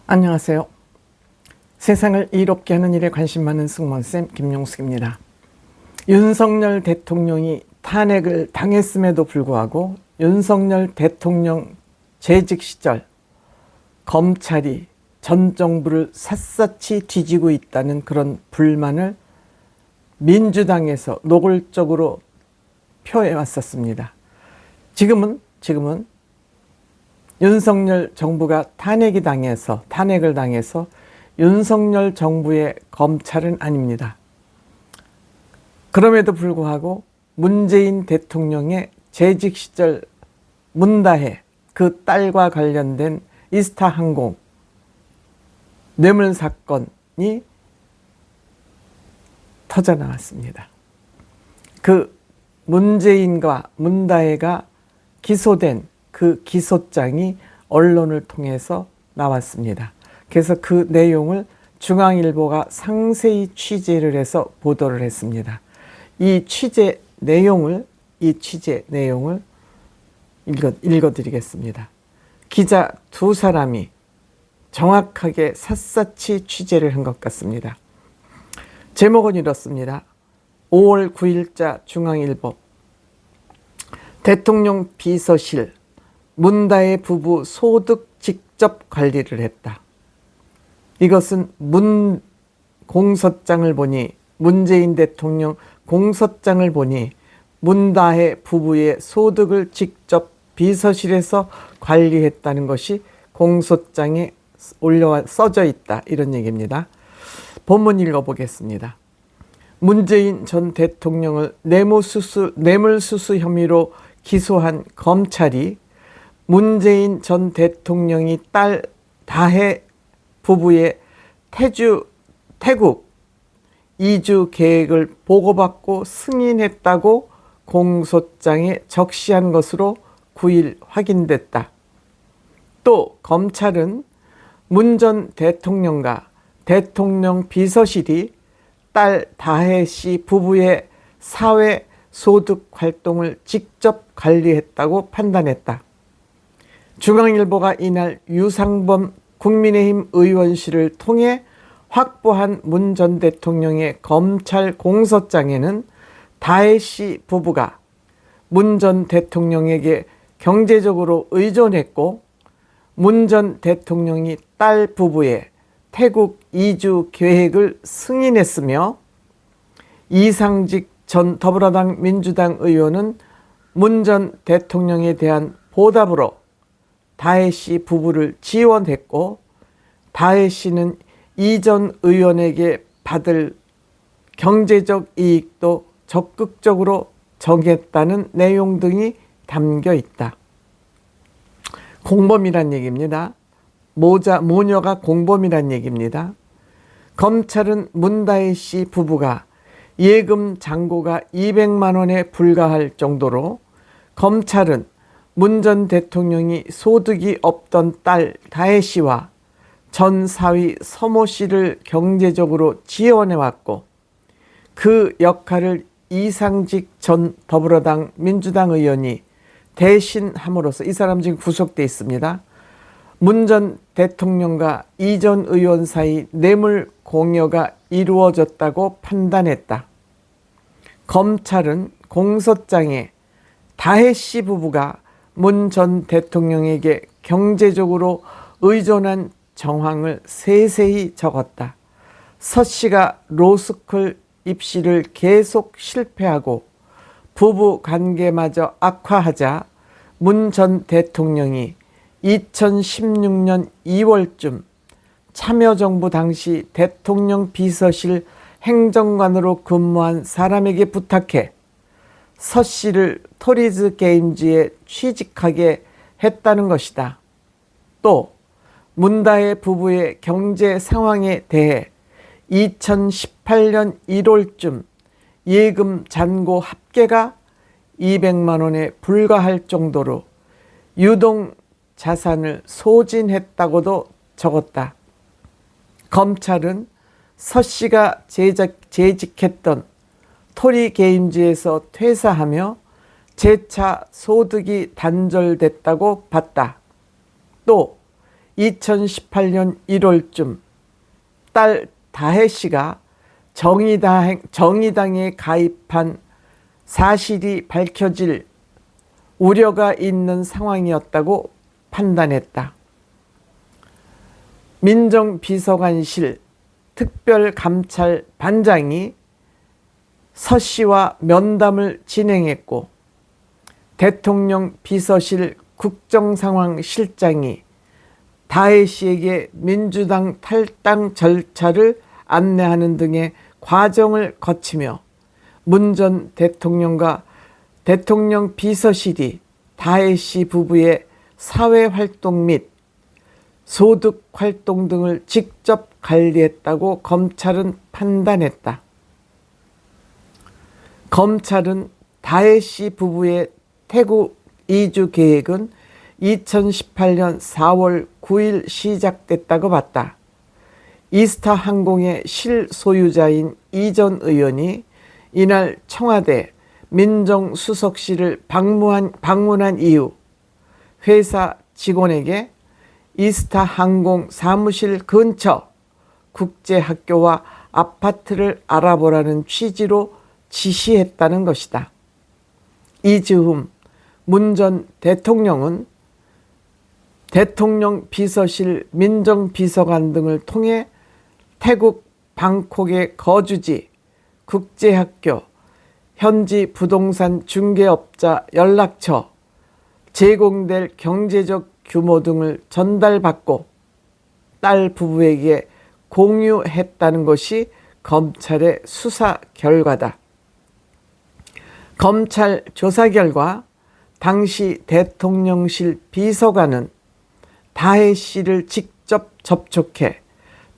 안녕하세요. 세상을 이롭게 하는 일에 관심 많은 승무원쌤 김용숙입니다. 윤석열 대통령이 탄핵을 당했음에도 불구하고 윤석열 대통령 재직 시절 검찰이 전 정부를 샅샅이 뒤지고 있다는 그런 불만을 민주당에서 노골적으로 표해 왔었습니다. 지금은 윤석열 정부가 탄핵을 당해서 윤석열 정부의 검찰은 아닙니다. 그럼에도 불구하고 문재인 대통령의 재직 시절 문다혜 그 딸과 관련된 이스타항공 뇌물 사건이 터져 나왔습니다. 그 문재인과 문다혜가 기소된 그 기소장이 언론을 통해서 나왔습니다. 그래서 그 내용을 중앙일보가 상세히 취재를 해서 보도를 했습니다. 이 취재 내용을 읽어드리겠습니다. 기자 두 사람이 정확하게 샅샅이 취재를 한 것 같습니다. 제목은 이렇습니다. 5월 9일자 중앙일보 대통령 비서실 문다혜 부부 소득 직접 관리를 했다. 이것은 공소장을 보니 문재인 대통령 공소장을 보니 문다혜 부부의 소득을 직접 비서실에서 관리했다는 것이 공소장에 써져 있다. 이런 얘기입니다. 본문 읽어보겠습니다. 문재인 전 대통령을 뇌물수수 혐의로 기소한 검찰이 문재인 전 대통령이 딸 다혜 부부의 태국 이주 계획을 보고받고 승인했다고 공소장에 적시한 것으로 9일 확인됐다. 또 검찰은 문 전 대통령과 대통령 비서실이 딸 다혜 씨 부부의 사회 소득 활동을 직접 관리했다고 판단했다. 중앙일보가 이날 유상범 국민의힘 의원실을 통해 확보한 문 전 대통령의 검찰 공소장에는 다혜 씨 부부가 문 전 대통령에게 경제적으로 의존했고 문 전 대통령이 딸 부부의 태국 이주 계획을 승인했으며 이상직 전 더불어당 민주당 의원은 문 전 대통령에 대한 보답으로 다혜 씨 부부를 지원했고 다혜 씨는 이 전 의원에게 받을 경제적 이익도 적극적으로 정했다는 내용 등이 담겨 있다. 공범이란 얘기입니다. 모녀가 공범이란 얘기입니다. 검찰은 문다혜 씨 부부가 예금 잔고가 200만 원에 불과할 정도로 검찰은 문 전 대통령이 소득이 없던 딸 다혜 씨와 전 사위 서모 씨를 경제적으로 지원해왔고 그 역할을 이상직 전 더불어당 민주당 의원이 대신함으로써 이 사람 지금 구속돼 있습니다. 문 전 대통령과 이 전 의원 사이 뇌물 공여가 이루어졌다고 판단했다. 검찰은 공소장에 다혜 씨 부부가 문 전 대통령에게 경제적으로 의존한 정황을 세세히 적었다. 서 씨가 로스쿨 입시를 계속 실패하고 부부 관계마저 악화하자 문 전 대통령이 2016년 2월쯤 참여정부 당시 대통령 비서실 행정관으로 근무한 사람에게 부탁해 서 씨를 토리즈 게임즈에 취직하게 했다는 것이다. 또 문다혜 부부의 경제 상황에 대해 2018년 1월쯤 예금 잔고 합계가 200만 원에 불과할 정도로 유동 자산을 소진했다고도 적었다. 검찰은 서 씨가 재직했던 토리게임즈에서 퇴사하며 재차 소득이 단절됐다고 봤다. 또 2018년 1월쯤 딸 다혜 씨가 정의당에 가입한 사실이 밝혀질 우려가 있는 상황이었다고 판단했다. 민정비서관실 특별감찰반장이 서 씨와 면담을 진행했고, 대통령 비서실 국정상황실장이 다혜 씨에게 민주당 탈당 절차를 안내하는 등의 과정을 거치며 문 전 대통령과 대통령 비서실이 다혜 씨 부부의 사회활동 및 소득활동 등을 직접 관리했다고 검찰은 판단했다. 검찰은 다혜 씨 부부의 태국 이주 계획은 2018년 4월 9일 시작됐다고 봤다. 이스타 항공의 실소유자인 이 전 의원이 이날 청와대 민정수석실을 방문한 이후 회사 직원에게 이스타 항공 사무실 근처 국제학교와 아파트를 알아보라는 취지로 지시했다는 것이다. 이 즈음 문 전 대통령은 대통령 비서실 민정비서관 등을 통해 태국 방콕의 거주지, 국제학교, 현지 부동산 중개업자 연락처, 제공될 경제적 규모 등을 전달받고 딸 부부에게 공유했다는 것이 검찰의 수사 결과다. 검찰 조사 결과 당시 대통령실 비서관은 다혜 씨를 직접 접촉해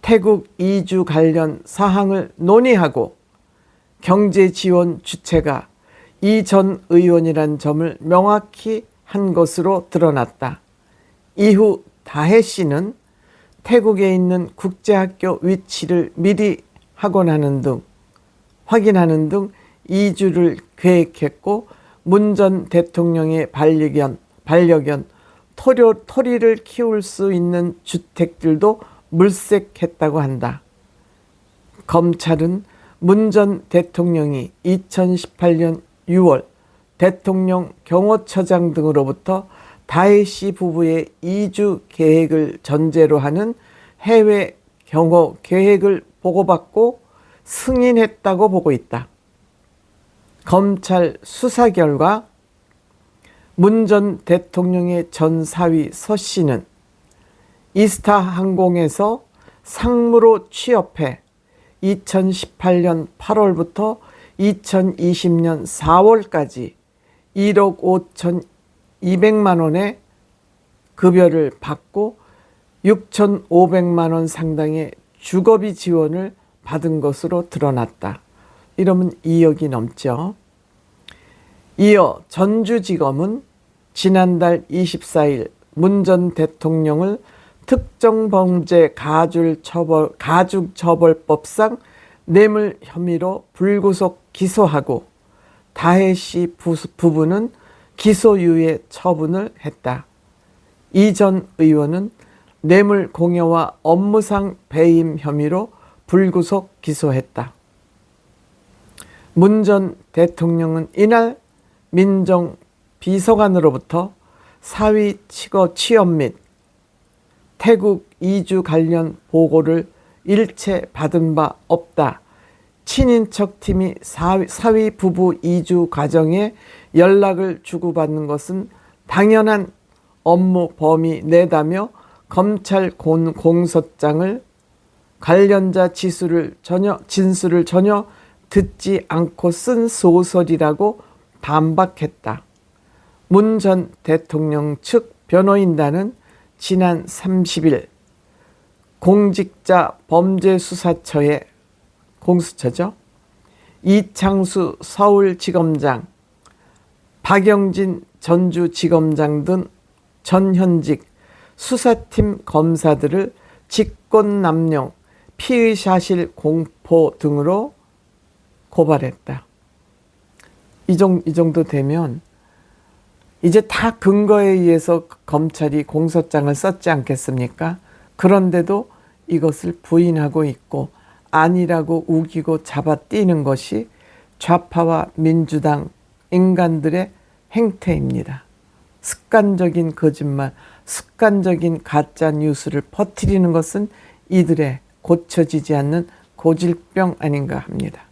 태국 이주 관련 사항을 논의하고 경제 지원 주체가 이 전 의원이란 점을 명확히 한 것으로 드러났다. 이후 다혜 씨는 태국에 있는 국제학교 위치를 미리 확인하는 등 이주를 계획했고, 문 전 대통령의 반려견, 토리를 키울 수 있는 주택들도 물색했다고 한다. 검찰은 문 전 대통령이 2018년 6월 대통령 경호처장 등으로부터 다혜 씨 부부의 이주 계획을 전제로 하는 해외 경호 계획을 보고받고 승인했다고 보고 있다. 검찰 수사 결과 문 전 대통령의 전 사위 서 씨는 이스타 항공에서 상무로 취업해 2018년 8월부터 2020년 4월까지 1억 5,200만 원의 급여를 받고 6,500만 원 상당의 주거비 지원을 받은 것으로 드러났다. 이러면 2억이 넘죠. 이어 전주지검은 지난달 24일 문 전 대통령을 특정범죄 가중처벌법상 뇌물 혐의로 불구속 기소하고 다혜 씨 부부는 기소유예 처분을 했다. 이 전 의원은 뇌물 공여와 업무상 배임 혐의로 불구속 기소했다. 문 전 대통령은 이날 민정비서관으로부터 사위 취업 및 태국 이주 관련 보고를 일체 받은 바 없다. 친인척팀이 사위 부부 이주 과정에 연락을 주고받는 것은 당연한 업무 범위 내다며 검찰 공소장을 관련자 진술을 전혀 듣지 않고 쓴 소설이라고 반박했다. 문 전 대통령 측 변호인단은 지난 30일 공직자 범죄수사처의 공수처죠. 이창수 서울지검장, 박영진 전주지검장 등 전현직 수사팀 검사들을 직권남용, 피의사실 공포 등으로 고발했다. 이 정도 되면 이제 다 근거에 의해서 검찰이 공소장을 썼지 않겠습니까? 그런데도 이것을 부인하고 있고 아니라고 우기고 잡아뛰는 것이 좌파와 민주당 인간들의 행태입니다. 습관적인 거짓말, 습관적인 가짜 뉴스를 퍼뜨리는 것은 이들의 고쳐지지 않는 고질병 아닌가 합니다.